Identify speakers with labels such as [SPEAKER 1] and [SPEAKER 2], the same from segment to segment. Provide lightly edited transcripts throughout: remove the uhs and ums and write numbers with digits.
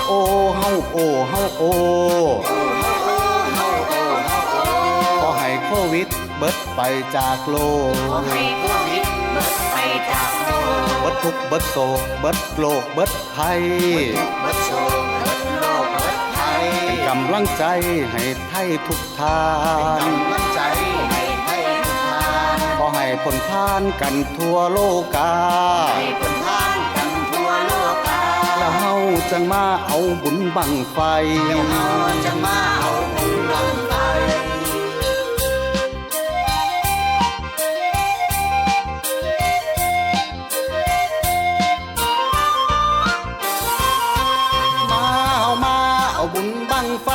[SPEAKER 1] โอเฮาโอเฮาโอขอให้โควิดเบิดไปจากโลก
[SPEAKER 2] ขอให้โควิดเบิดไปจากโลก
[SPEAKER 1] เบิดทุกเบิดโศกเบิดโลกเบิดภัย
[SPEAKER 2] เบิดโศกเบิดโลกเบิดภัย
[SPEAKER 1] เป็นกำลังใจให้ไทยทุกทาน
[SPEAKER 2] เป็นกำลังใจให้ไทยทุกทาน
[SPEAKER 1] ขอให้ผลพานกันทั่วโลกา
[SPEAKER 2] ให้ผลพานกันทั่วโลกา
[SPEAKER 1] แล้วเฮาจังมาเอาบุญบังไฟ
[SPEAKER 2] แล้วเฮาจังมาเอาบุญบังไฟ
[SPEAKER 1] บุญบังไฟ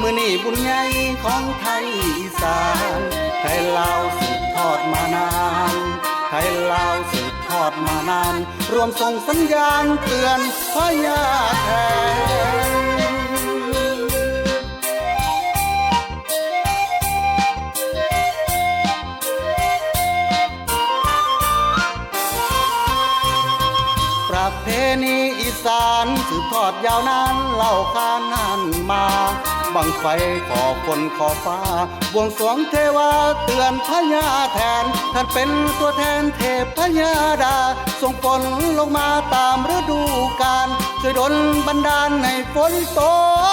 [SPEAKER 1] มื้อนี้บุญใหญ่ของไทยอีสานไทยลาวสืบทอดมานานไทยลาวสืบทอดมานานรวมส่งสัญญาณเตือนพญาแทนประเพณีอีสานสืบทอดยาวนานเล่าขานนานมาบังไฟขอคนขอฟ้าบวงสรวงเทวาเตือนพญาแทนท่านเป็นตัวแทนเทพพญาดาส่งฝนลงมาตามฤดูกาลช่วยดลบันดาลให้ฝนต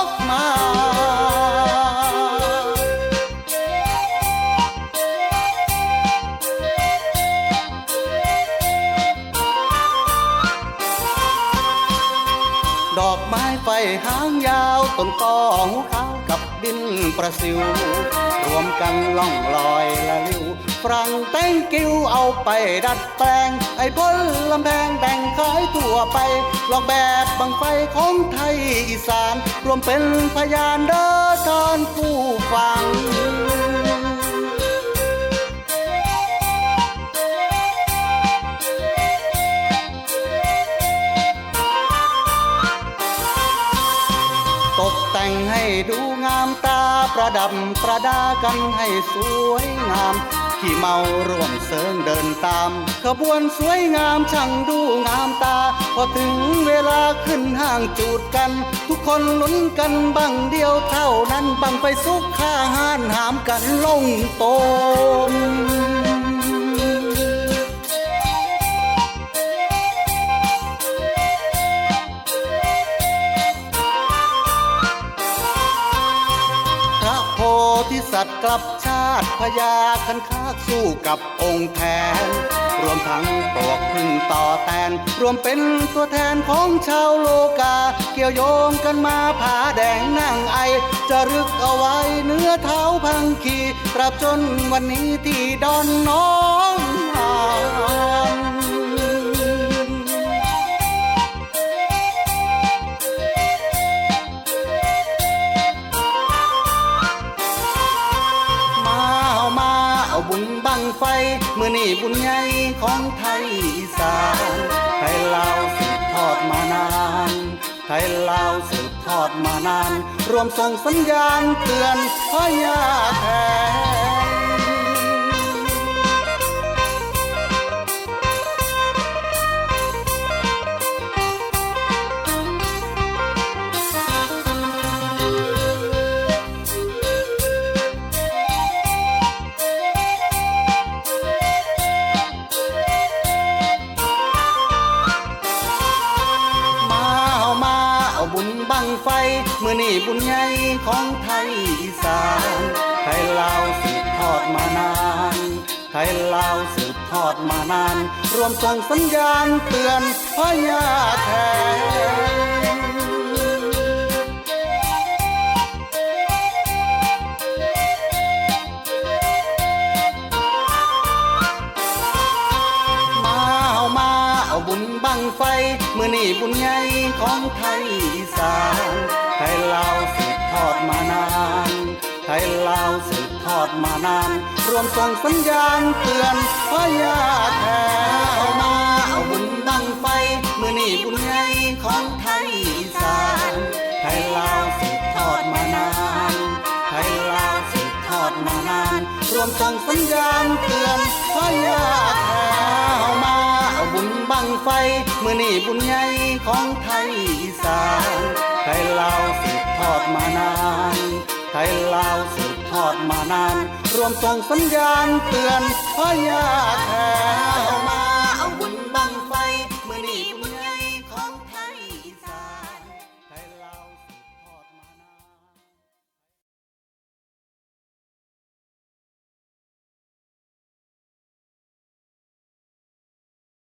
[SPEAKER 1] กมาดอกไม้ไฟหางยาวต้นตอหูขาวกับดินประสิวรวมกันล่องลอยละลิ้วฝรั่งแตงกิ้วเอาไปดัดแปลงไอ้พ้นลำแพงแต่งขายทั่วไปลอกแบบบังไฟของไทยอีสานรวมเป็นพยานเด้อท่านผู้ฟังตกแต่งให้ดูงามตาประดับประดากันให้สวยงามขี่เมารวมเสริงเดินตามขบวนสวยงามช่างดูงามตาพอถึงเวลาขึ้นห้างจูดกันทุกคนลุ้นกันบังเดียวเท่านั้นบังไฟสุกข้าห้านหามกันลงโตมที่สัตว์กลับชาติพญาคันคากสู้กับองค์แทนรวมทั้งปลวกพึ่งต่อแตนรวมเป็นตัวแทนของชาวโลกาเกี่ยวโยงกันมาผาแดงนั่งไอจะรึกเอาไว้เนื้อเท้าพังขีตราบจนวันนี้ที่ดอนน้องบุญบังไฟมื้อนี้บุญใหญ่ของไทยอีสานไทยลาวสืบทอดมานานไทยลาวสืบทอดมานานรวมส่งสัญญาณเตือนพญาแทนบุญบังไฟมื้อนี้บุญใหญ่ของไทยอีสานไทยลาวสืบทอดมานานไทยลาวสืบทอดมานานรวมส่งสัญญาณเตือนพญาแทนบุญบังไฟมื้อนี้บุญใหญ่ของไทยอีสานไทยลาวสืบทอดมานานไทยลาวสืบทอดมานานรวมส่งสัญญาณเตือนพญาแทนมาเอาบุญบังไฟมื้อนี้บุญใหญ่ของไทยอีสานไทยลาวสืบทอดมานานไทยลาวสืบทอดมานานรวมส่งสัญญาณเตือนพญาแทนมาเอาบุญบังไฟมื้อนี้บุญใหญ่ของไทยอีสาน ไทยลาวสืบทอดมานานไทยลาวสืบทอดมานานรวมส่งสัญญาณเตือนพญาแถวมา